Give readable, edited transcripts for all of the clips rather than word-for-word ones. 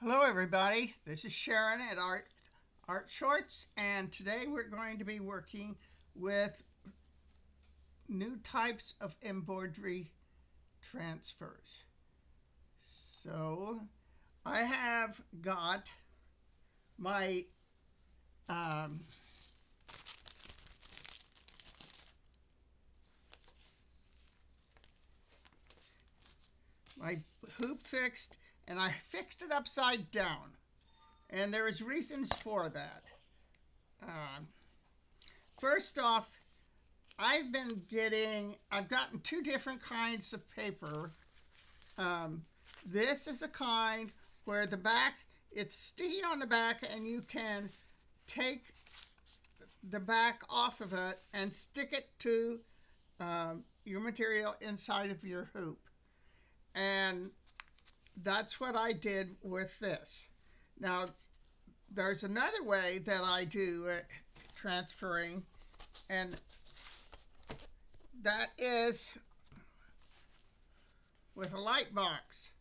Hello everybody, this is Sharon at Art Shorts, and today we're going to be working with new types of embroidery transfers. So I have got my um, my hoop fixed, and I fixed it upside down, and there is reasons for that. Um, First off, I've gotten two different kinds of paper. Um, this is a kind where it's sticky on the back, and you can take the back off of it and stick it to your material inside of your hoop. And that's what I did with this. Now, there's another way that I do transferring, and that is with a light box.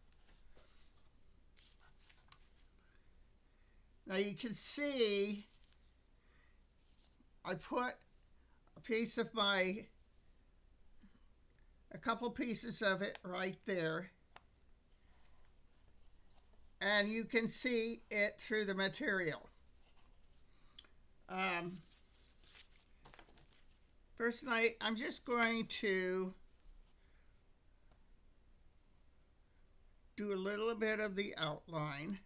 Now you can see I put a couple pieces of it right there, and you can see it through the material. First, I'm just going to do a little bit of the outline.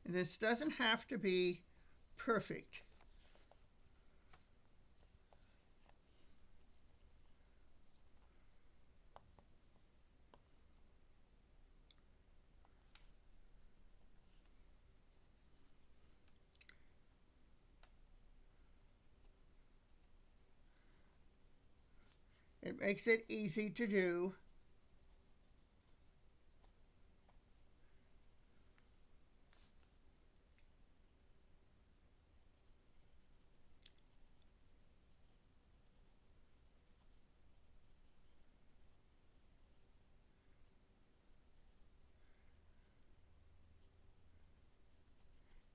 And this doesn't have to be perfect. It makes it easy to do.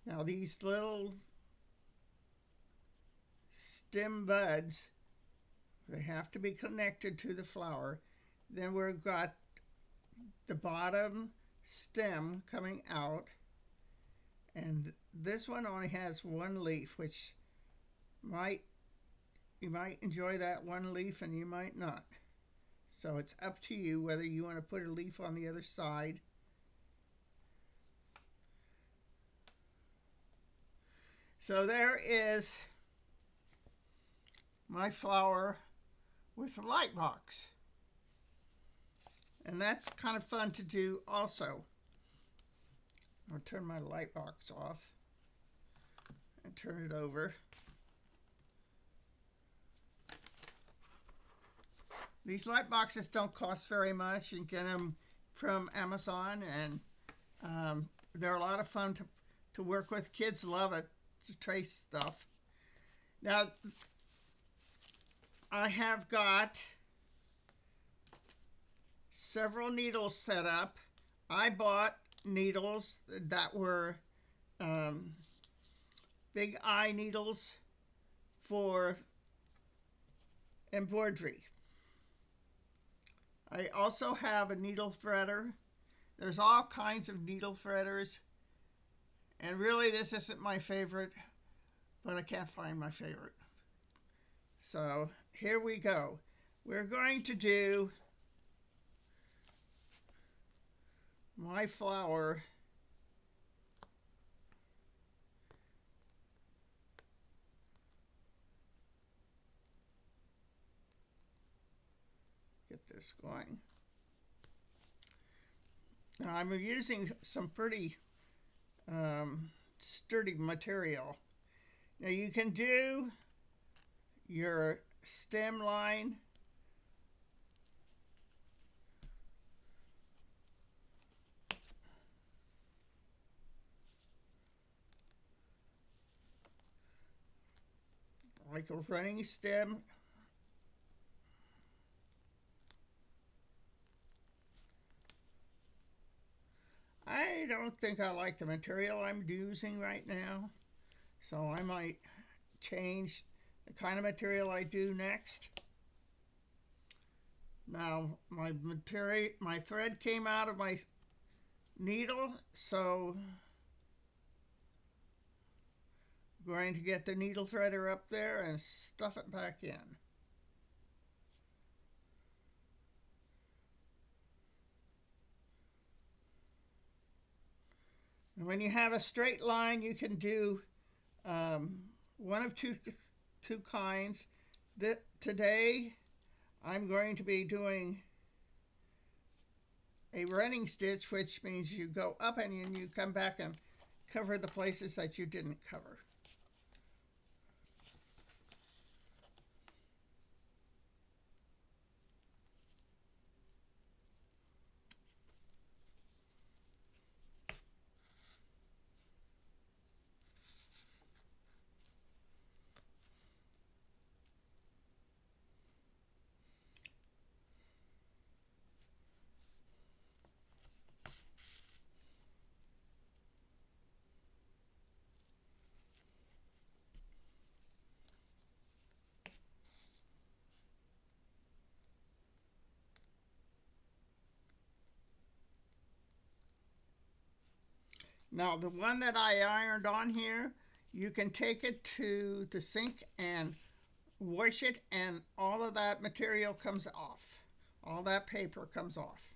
Now these little stem buds, they have to be connected to the flower. Then we've got the bottom stem coming out, and this one only has one leaf, which you might enjoy that one leaf and you might not. So it's up to you whether you want to put a leaf on the other side. So there is my flower with a light box. And that's kind of fun to do also. I'll turn my light box off and turn it over. These light boxes don't cost very much. You can get them from Amazon, and they're a lot of fun to work with. Kids love it, to trace stuff. Now, I have got several needles set up. I bought needles that were big eye needles for embroidery. I also have a needle threader. There's all kinds of needle threaders, and really this isn't my favorite, but I can't find my favorite. So here we go. We're going to do my flower get this going. Now I'm using some pretty sturdy material. Now you can do your stem line like a running stem. I don't think I like the material I'm using right now, so I might change the kind of material I do next. Now my thread came out of my needle, so I'm going to get the needle threader up there and stuff it back in. And when you have a straight line, you can do one of two kinds. Today I'm going to be doing a running stitch, which means you go up and you come back and cover the places that you didn't cover. Now the one that I ironed on here, you can take it to the sink and wash it, and all of that material comes off. All that paper comes off.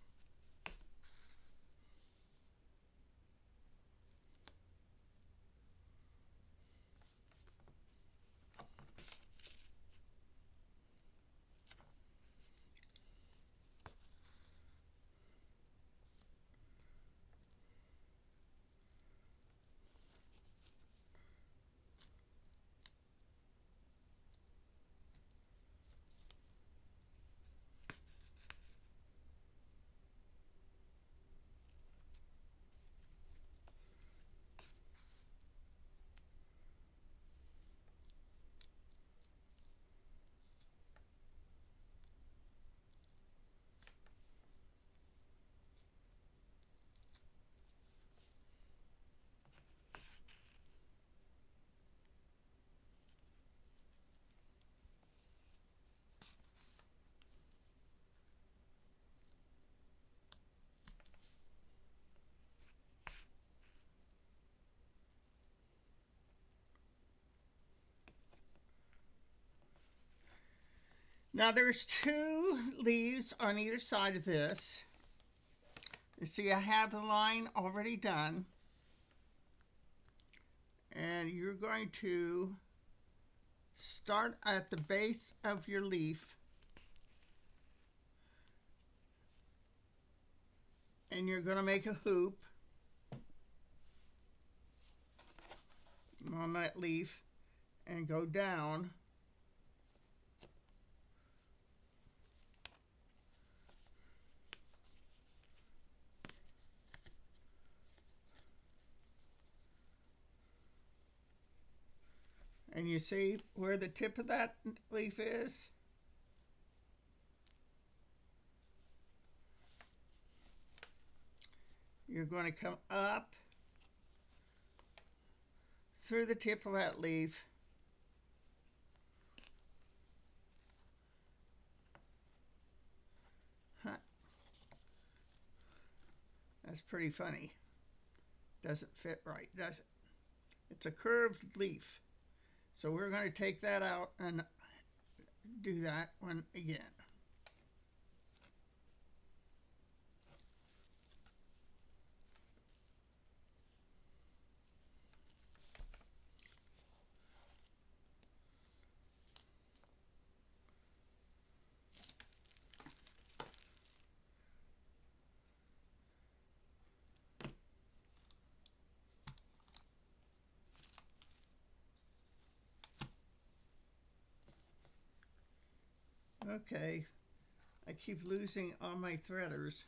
Now there's two leaves on either side of this. You see I have the line already done. And you're going to start at the base of your leaf, and you're going to make a hoop on that leaf and go down. And you see where the tip of that leaf is? You're going to come up through the tip of that leaf That's pretty funny. Doesn't fit right, does it? It's a curved leaf. So we're going to take that out and do that one again. Okay, I keep losing all my threaders.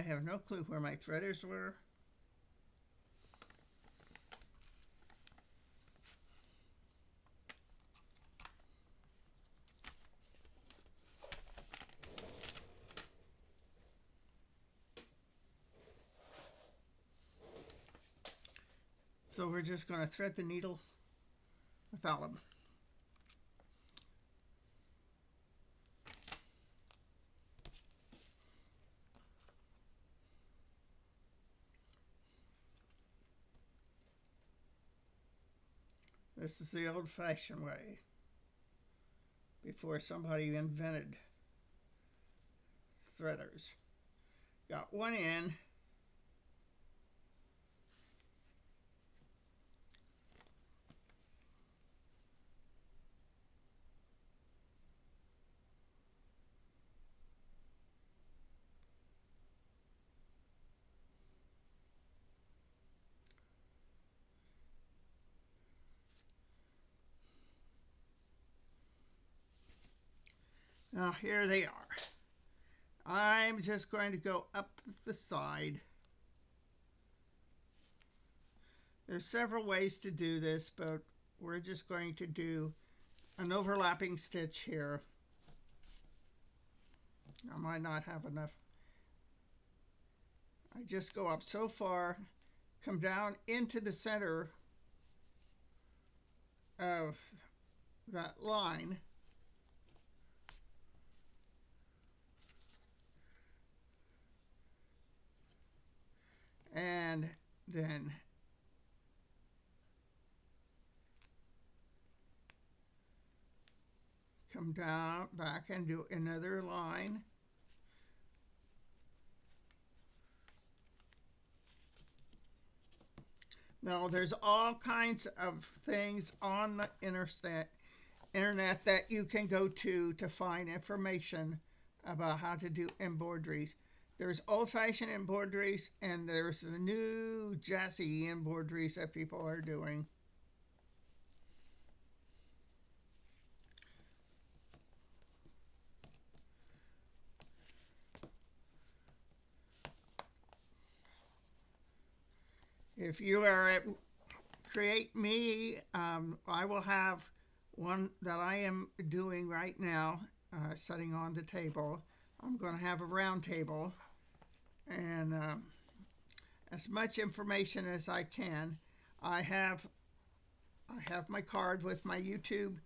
have no clue where my threaders were. So we're just going to thread the needle without them. This is the old-fashioned way, before somebody invented threaders. Got one in. Now here they are. I'm just going to go up the side. There's several ways to do this, but we're just going to do an overlapping stitch here. I might not have enough. I just go up so far, come down into the center of that line, and then come down back and do another line. Now there's all kinds of things on the internet that you can go to find information about how to do embroideries. There's old-fashioned embroideries and there's the new jazzy embroideries that people are doing. If you are at Create Me, I will have one that I am doing right now, setting on the table. I'm going to have a round table and as much information as I can. I have my card with my YouTube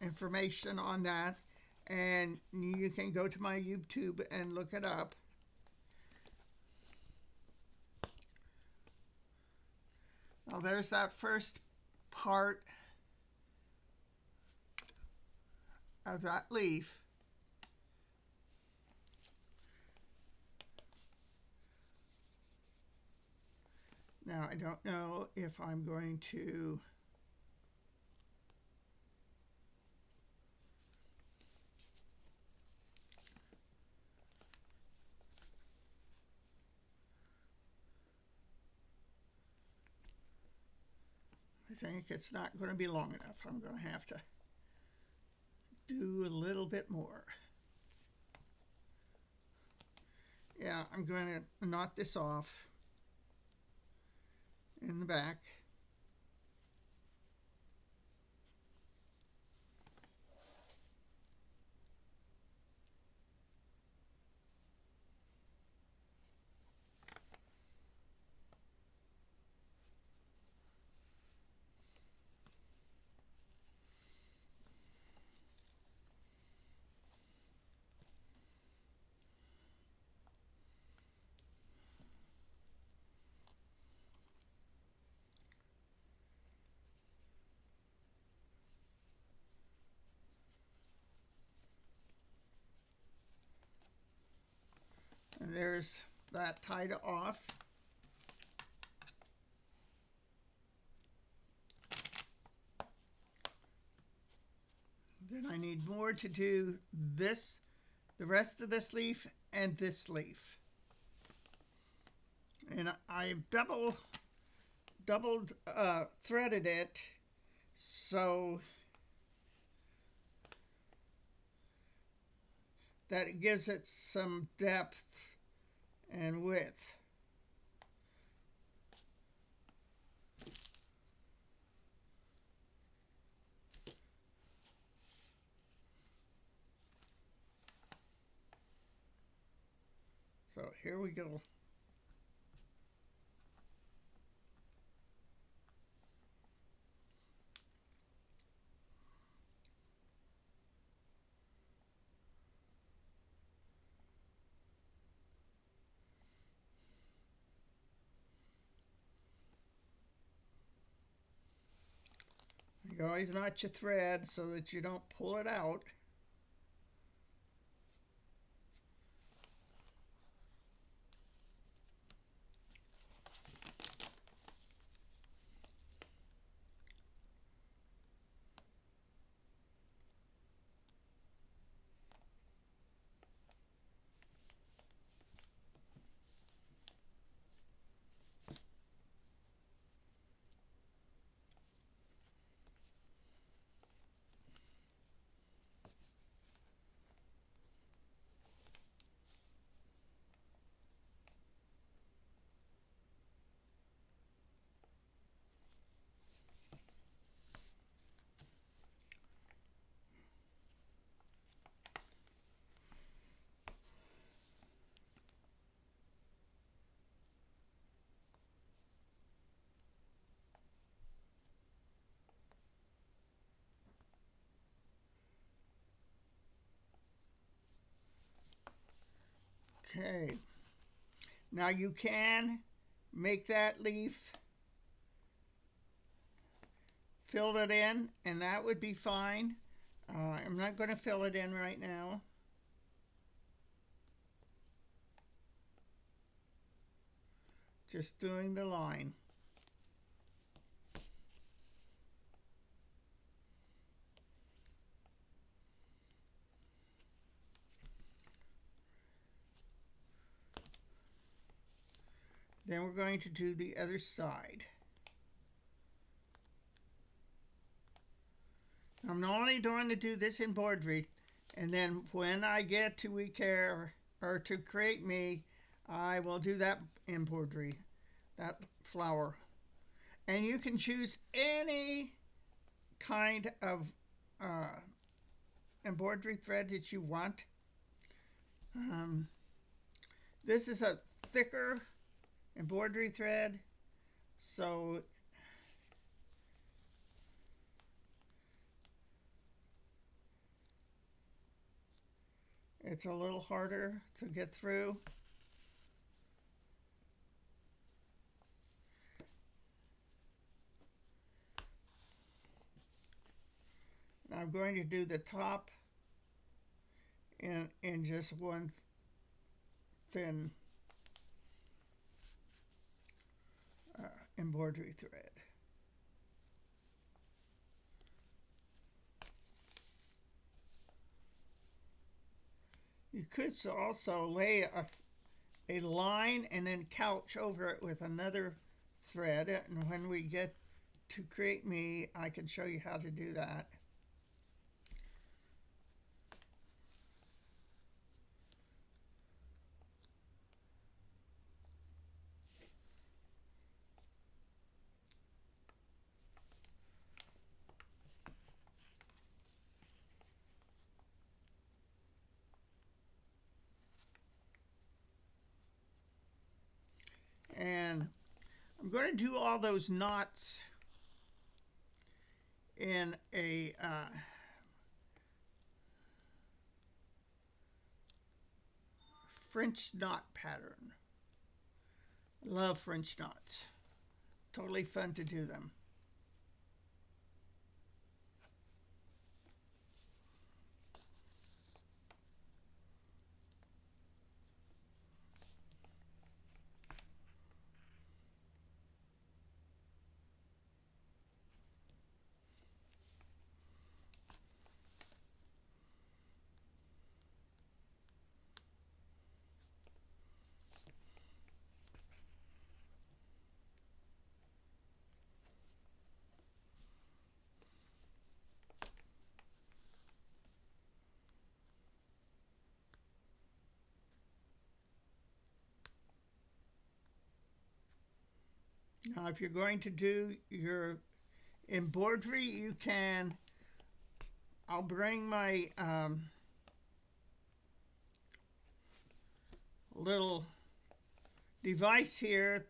information on that, and you can go to my YouTube and look it up. Now there's that first part of that leaf. Now I don't know if I'm going to I think it's not going to be long enough. I'm going to have to do a little bit more. Yeah, I'm going to knot this off in the back. And there's that tied off. Then I need more to do this, the rest of this leaf and this leaf. And I've double threaded it, so that it gives it some depth and width. So here we go. You always knot your thread so that you don't pull it out. Okay. Now you can make that leaf, fill it in, and that would be fine. I'm not going to fill it in right now. Just doing the line. Then we're going to do the other side. I'm only going to do this embroidery, and then when I get to We Care or to Create Me, I will do that embroidery, that flower. And you can choose any kind of uh, embroidery thread that you want. This is a thicker embroidery thread, so it's a little harder to get through. Now I'm going to do the top in just one thin embroidery thread. You could also lay a line and then couch over it with another thread, and when we get to Create Me, I can show you how to do that. And I'm going to do all those knots in a French knot pattern. I love French knots. Totally fun to do them. Now, if you're going to do your embroidery, you can. I'll bring my little device here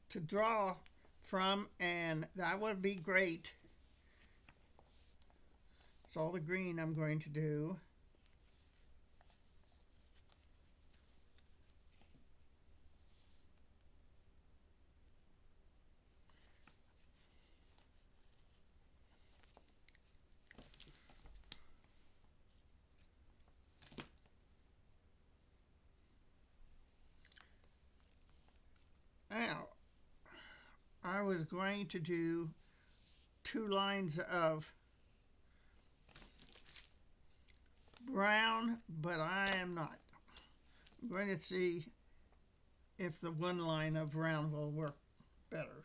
to draw from, and that would be great. It's all the green I'm going to do. Now, I was going to do 2 lines of brown, but I am not. I'm going to see if the 1 line of brown will work better.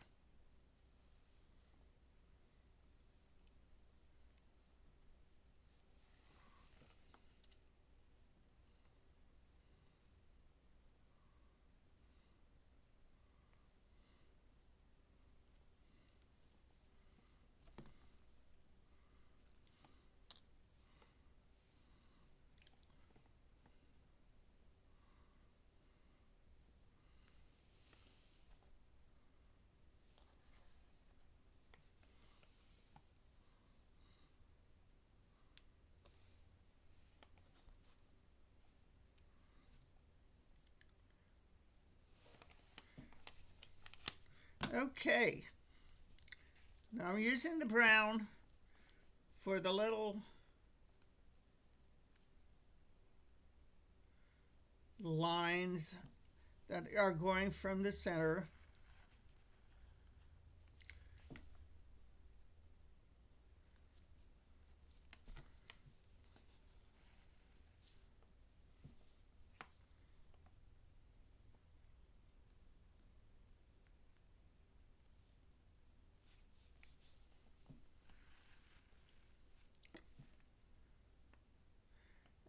Okay, now I'm using the brown for the little lines that are going from the center.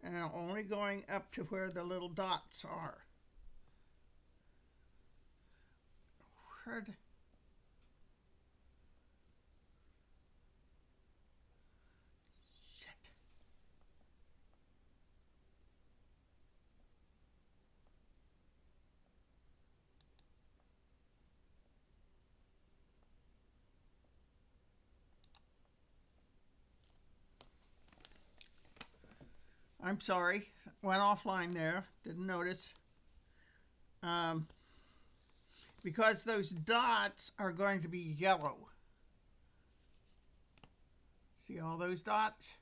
And I'm only going up to where the little dots are. Where d- Shit. I'm sorry, went offline there, didn't notice. Um, because those dots are going to be yellow. See all those dots?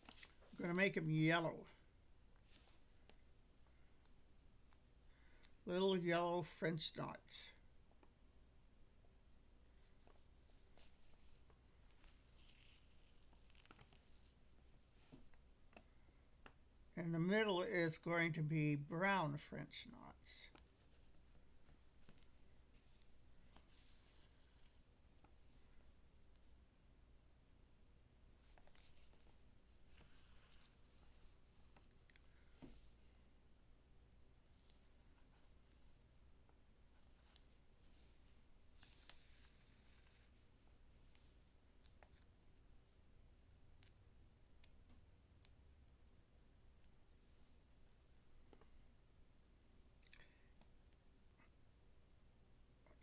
I'm going to make them yellow. Little yellow French dots. And the middle is going to be brown French knots.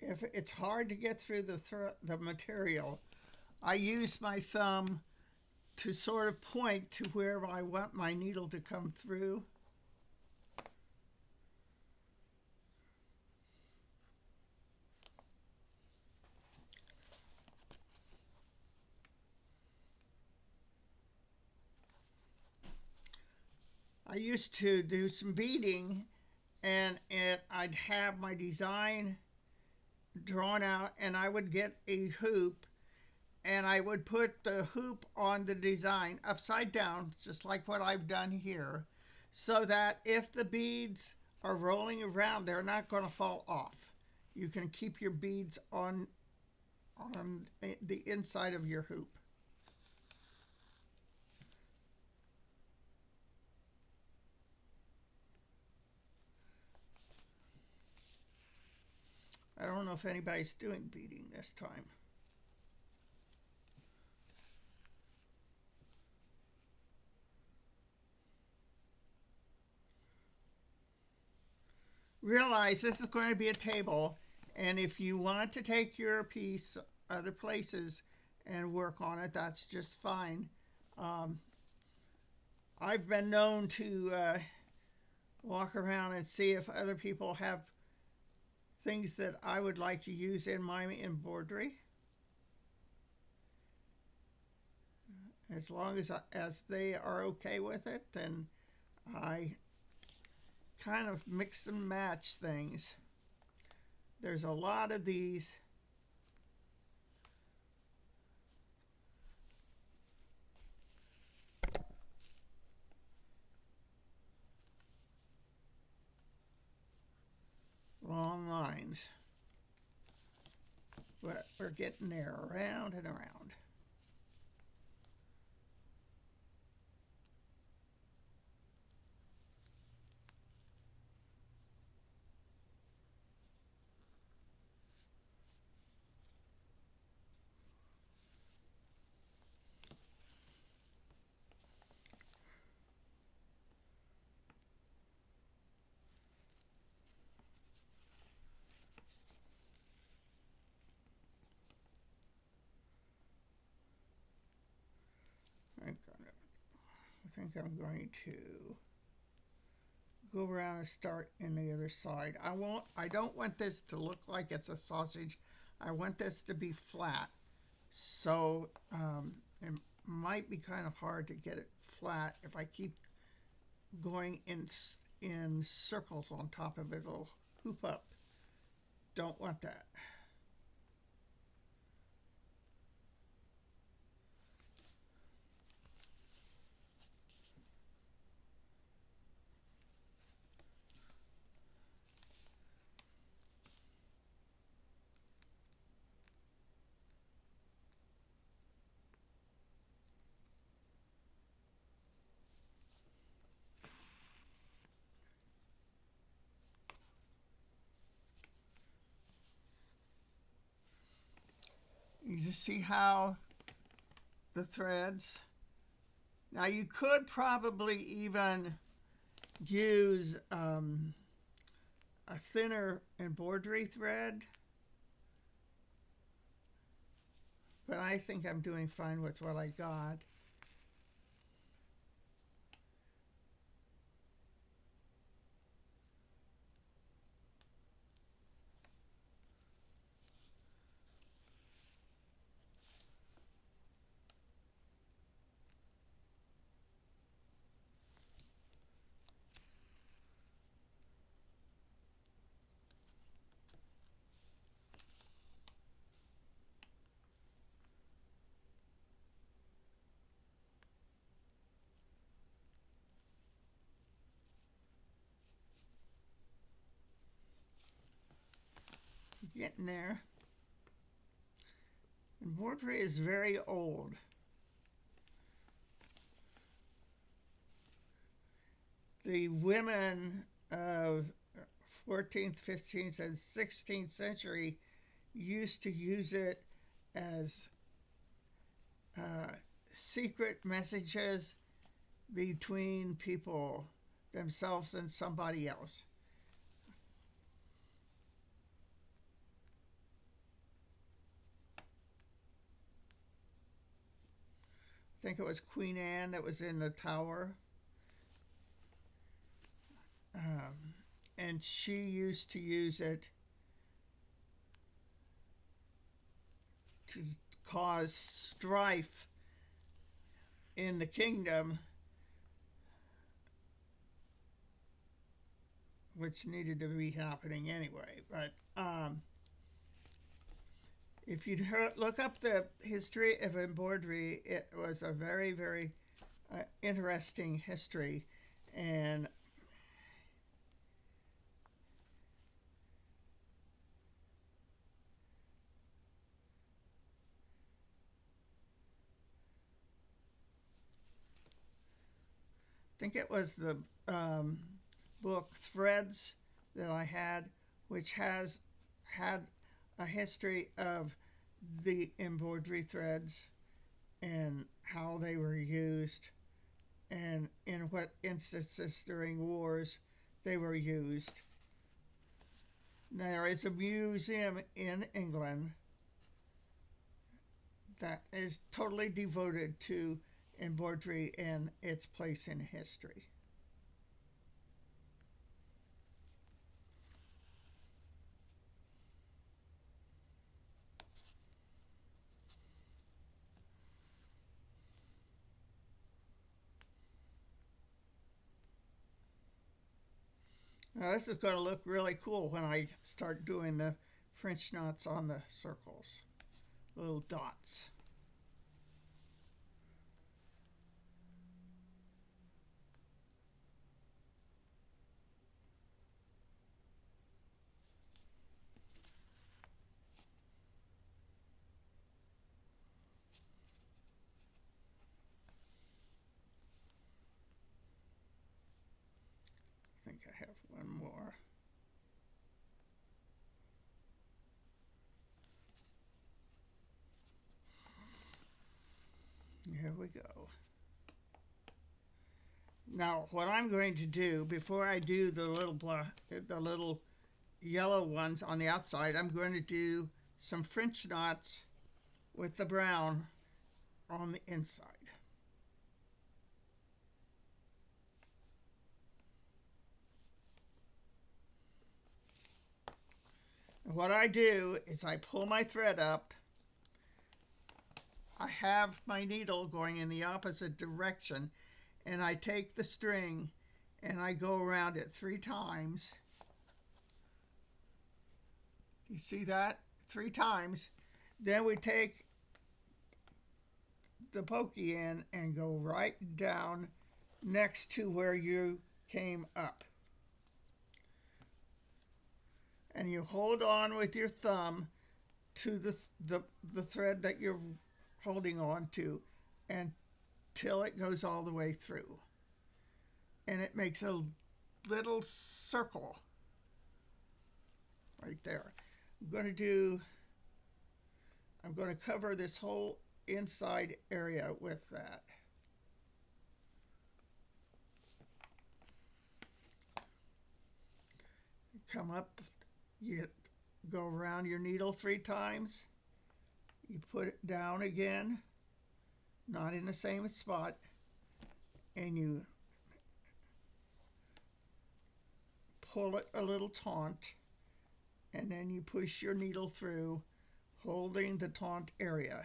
If it's hard to get through the material, I use my thumb to sort of point to where I want my needle to come through. I used to do some beading, and I'd have my design drawn out, and I would get a hoop, and I would put the hoop on the design upside down, just like what I've done here, so that if the beads are rolling around, they're not going to fall off. You can keep your beads on the inside of your hoop. I don't know if anybody's doing beading this time. Realize this is going to be a table, and if you want to take your piece other places and work on it, that's just fine. Um, I've been known to walk around and see if other people have things that I would like to use in my embroidery. As long as they are okay with it, then I kind of mix and match things. There's a lot of these long lines, but we're getting there, around and around. I think I'm going to go around and start in the other side. I don't want this to look like it's a sausage. I want this to be flat. So it might be kind of hard to get it flat if I keep going in circles on top of it. It'll hoop up. Don't want that. You just see how the threads. Now you could probably even use a thinner embroidery thread, but I think I'm doing fine with what I got. Getting there. Embroidery is very old. The women of 14th, 15th, and 16th century used to use it as uh, secret messages between people, themselves and somebody else. I think it was Queen Anne that was in the tower. Um, and she used to use it to cause strife in the kingdom, which needed to be happening anyway. But if you look up the history of embroidery, it was a very, very interesting history. And I think it was the book Threads that I had, which has had a history of the embroidery threads and how they were used and in what instances during wars they were used. There is a museum in England that is totally devoted to embroidery and its place in history. Now this is going to look really cool when I start doing the French knots on the circles, little dots. I think I have one more. Here we go. Now what I'm going to do before I do the little yellow ones on the outside, I'm going to do some French knots with the brown on the inside. And what I do is I pull my thread up. I have my needle going in the opposite direction, and I take the string and I go around it 3 times. You see that? 3 times. Then we take the pokey in and go right down next to where you came up. And you hold on with your thumb to the thread that you're holding on to until it goes all the way through. And it makes a little circle right there. I'm going to cover this whole inside area with that. Come up, you go around your needle 3 times, you put it down again, not in the same spot, and you pull it a little taut, and then you push your needle through, holding the taut area.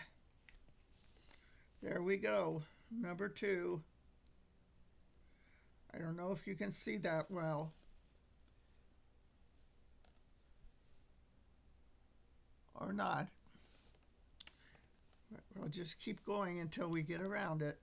There we go, number 2. I don't know if you can see that well. Or not. We'll just keep going until we get around it.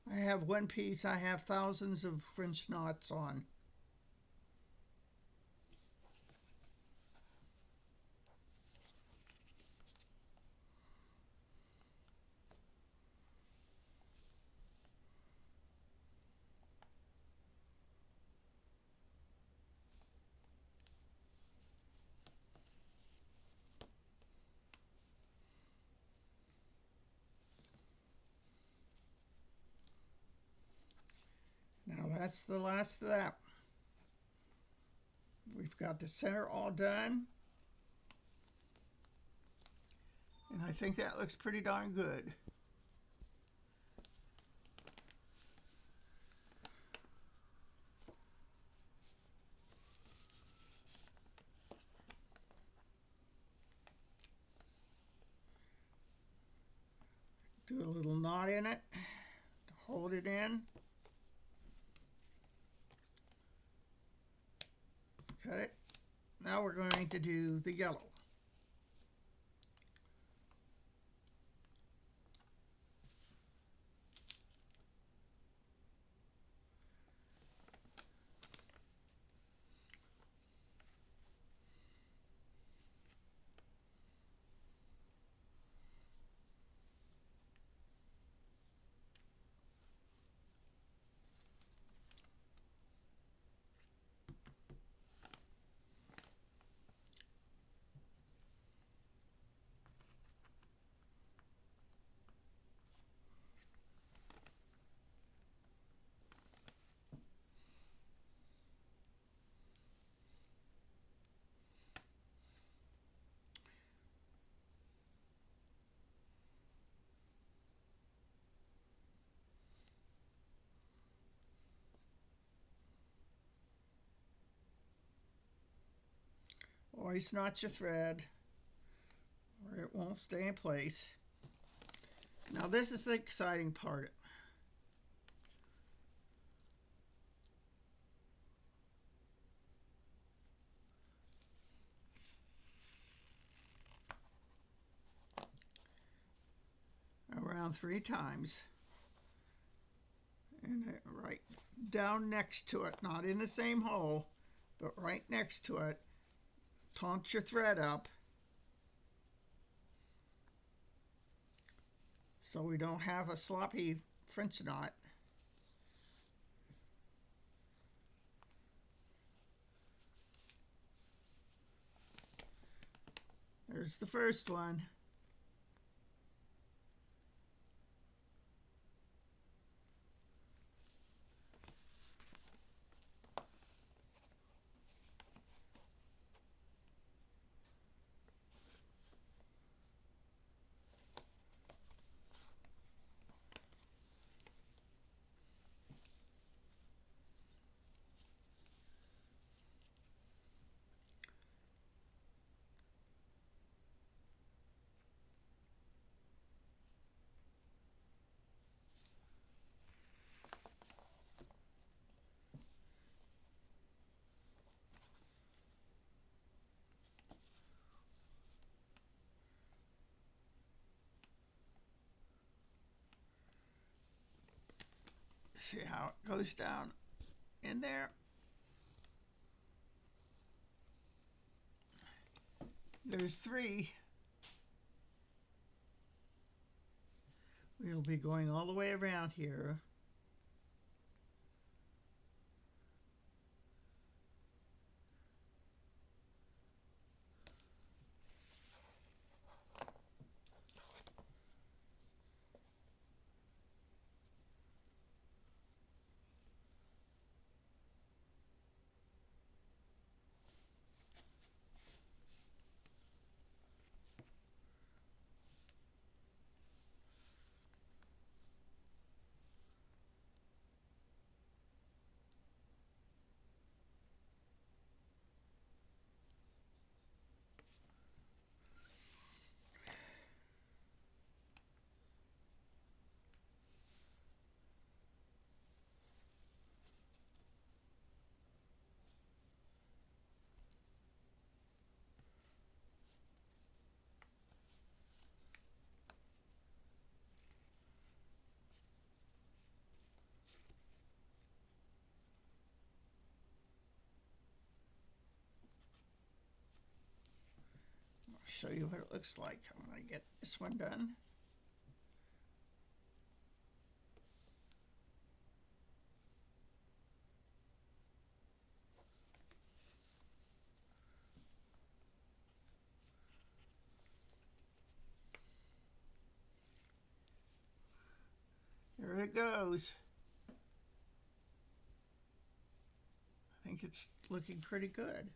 I have one piece I have thousands of French knots on. Now that's the last of that. We've got the center all done. And I think that looks pretty darn good. Do a little knot in it to hold it in. Cut it. Now we're going to do the yellow. Always knot your thread or it won't stay in place. Now this is the exciting part. Around 3 times. And right down next to it, not in the same hole, but right next to it. Taunt your thread up so we don't have a sloppy French knot. There's the first one. See how it goes down in there. There's 3. We'll be going all the way around here. I'll show you what it looks like when I get this one done. There it goes. I think it's looking pretty good.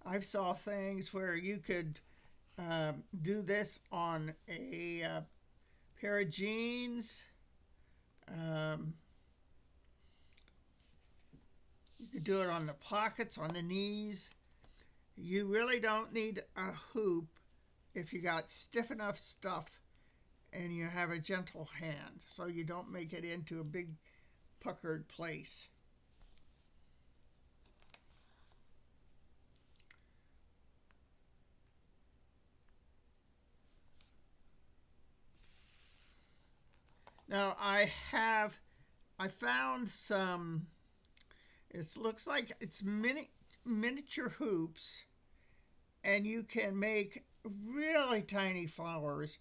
I've saw things where you could do this on a pair of jeans. You could do it on the pockets, on the knees. You really don't need a hoop if you got stiff enough stuff and you have a gentle hand, so you don't make it into a big puckered place. Now I found some, it looks like it's miniature hoops, and you can make really tiny flowers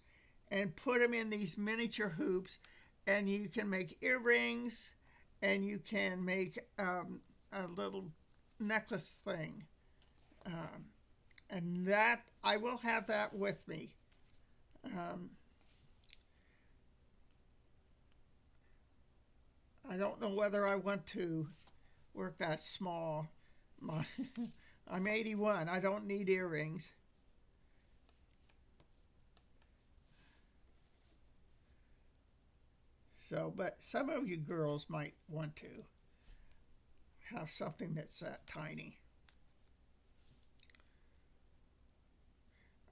and put them in these miniature hoops, and you can make earrings, and you can make a little necklace thing. Um, and that, I will have that with me. Um, I don't know whether I want to work that small. My, I'm 81. I don't need earrings. So, but some of you girls might want to have something that's that tiny.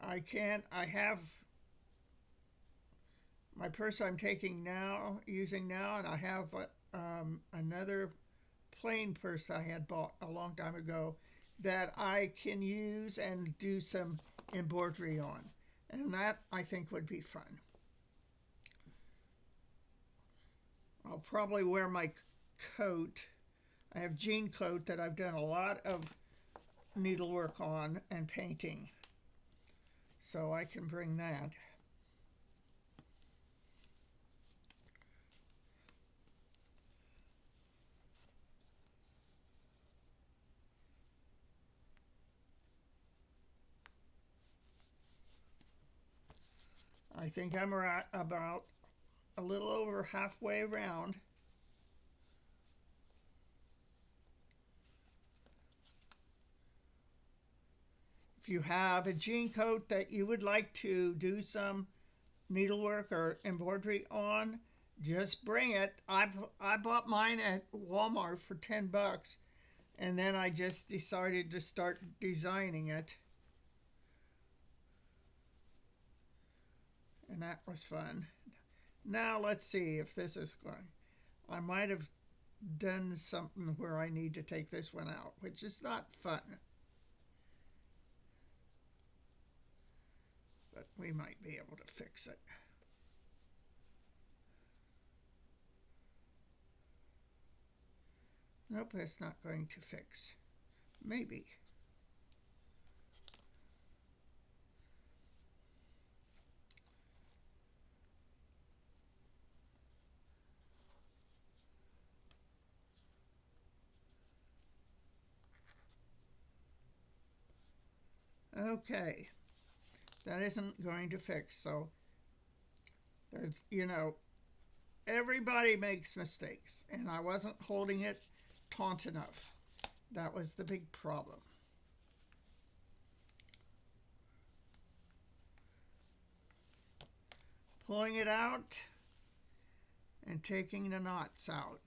I have my purse I'm using now, and I have another plain purse I had bought a long time ago that I can use and do some embroidery on. And that I think would be fun. I'll probably wear my coat. I have jean coat that I've done a lot of needlework on and painting. So I can bring that. I think I'm about a little over halfway around. If you have a jean coat that you would like to do some needlework or embroidery on, just bring it. I bought mine at Walmart for 10 bucks, and then I just decided to start designing it. And that was fun. Now let's see if this is going. I might have done something where I need to take this one out, which is not fun. But we might be able to fix it. Nope, it's not going to fix. Maybe. Okay, that isn't going to fix. So there's, everybody makes mistakes, and I wasn't holding it taut enough. That was the big problem. Pulling it out and taking the knots out.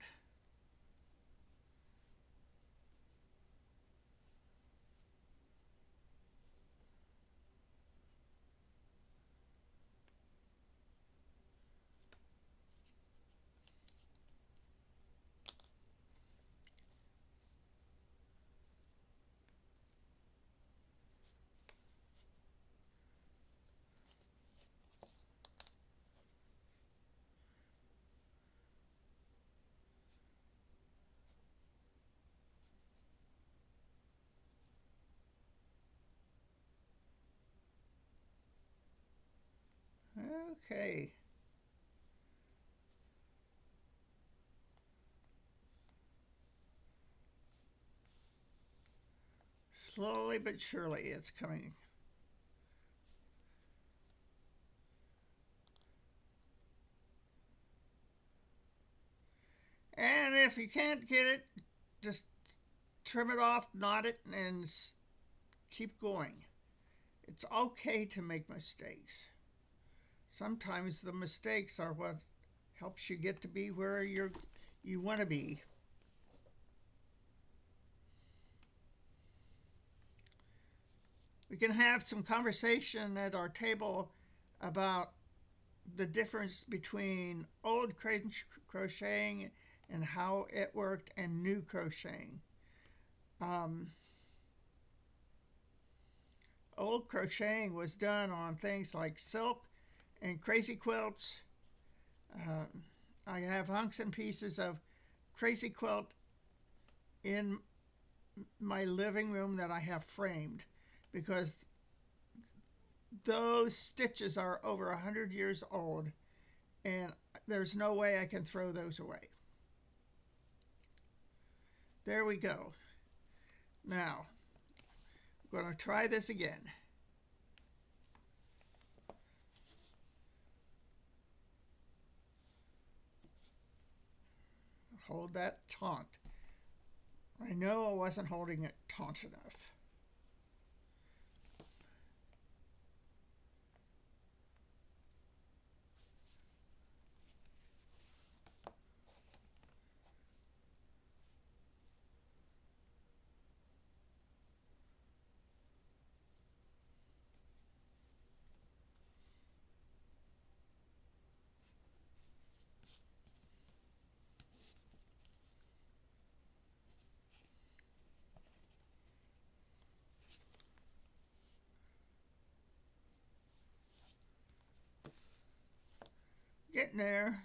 Okay. Slowly but surely it's coming. And if you can't get it, just trim it off, knot it, and keep going. It's okay to make mistakes. Sometimes the mistakes are what helps you get to be where you want to be. We can have some conversation at our table about the difference between old crocheting and how it worked and new crocheting. Um, Old crocheting was done on things like silk and crazy quilts. Uh, I have hunks and pieces of crazy quilt in my living room that I have framed because those stitches are over 100 years old and there's no way I can throw those away. There we go. Now, I'm going to try this again. Hold that taut. I know I wasn't holding it taut enough. Getting there.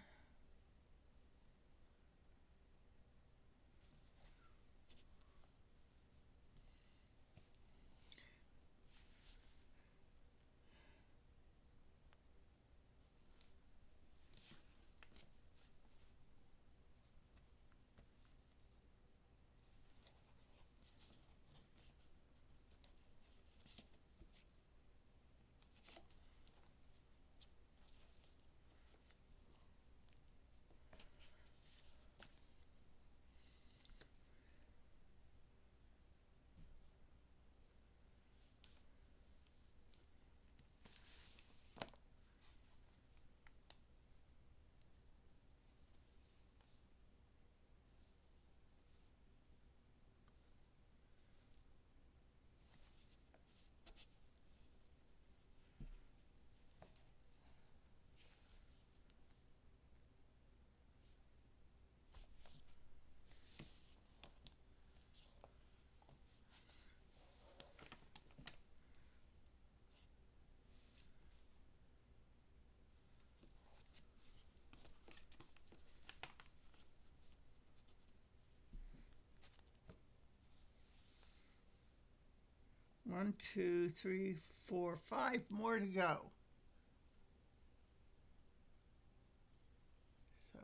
One, two, three, four, five more to go. So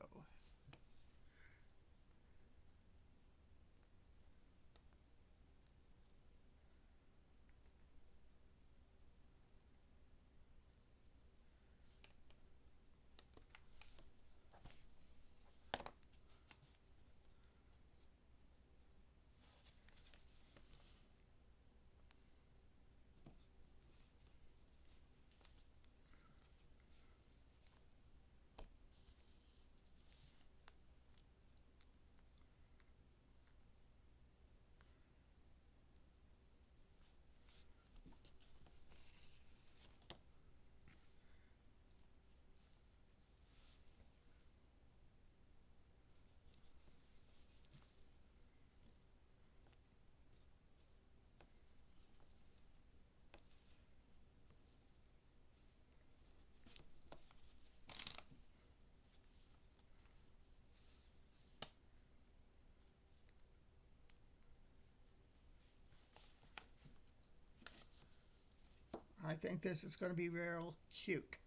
I think this is going to be real cute.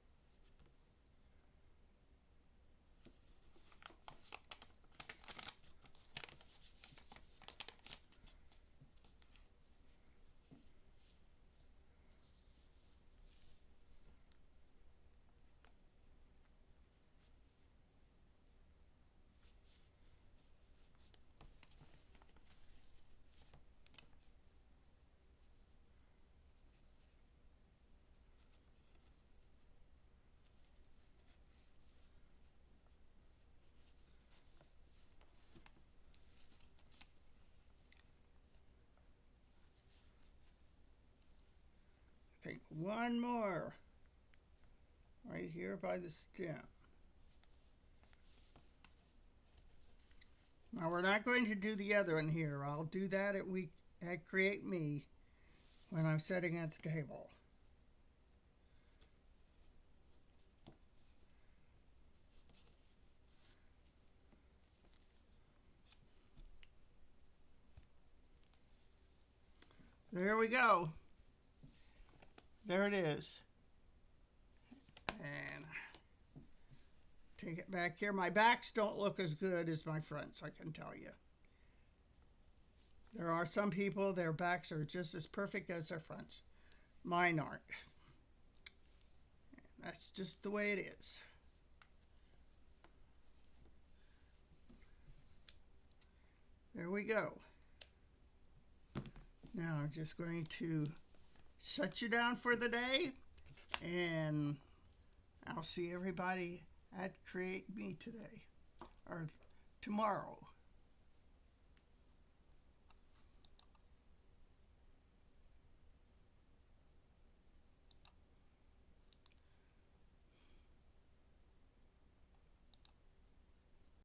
one more right here by the stem. Now we're not going to do the other one here. I'll do that at Create Me when I'm sitting at the table. There we go. There it is. And take it back here. My backs don't look as good as my fronts, I can tell you. There are some people, their backs are just as perfect as their fronts. Mine aren't. That's just the way it is. There we go. Now I'm just going to shut you down for the day, and I'll see everybody at Create Me today, or tomorrow.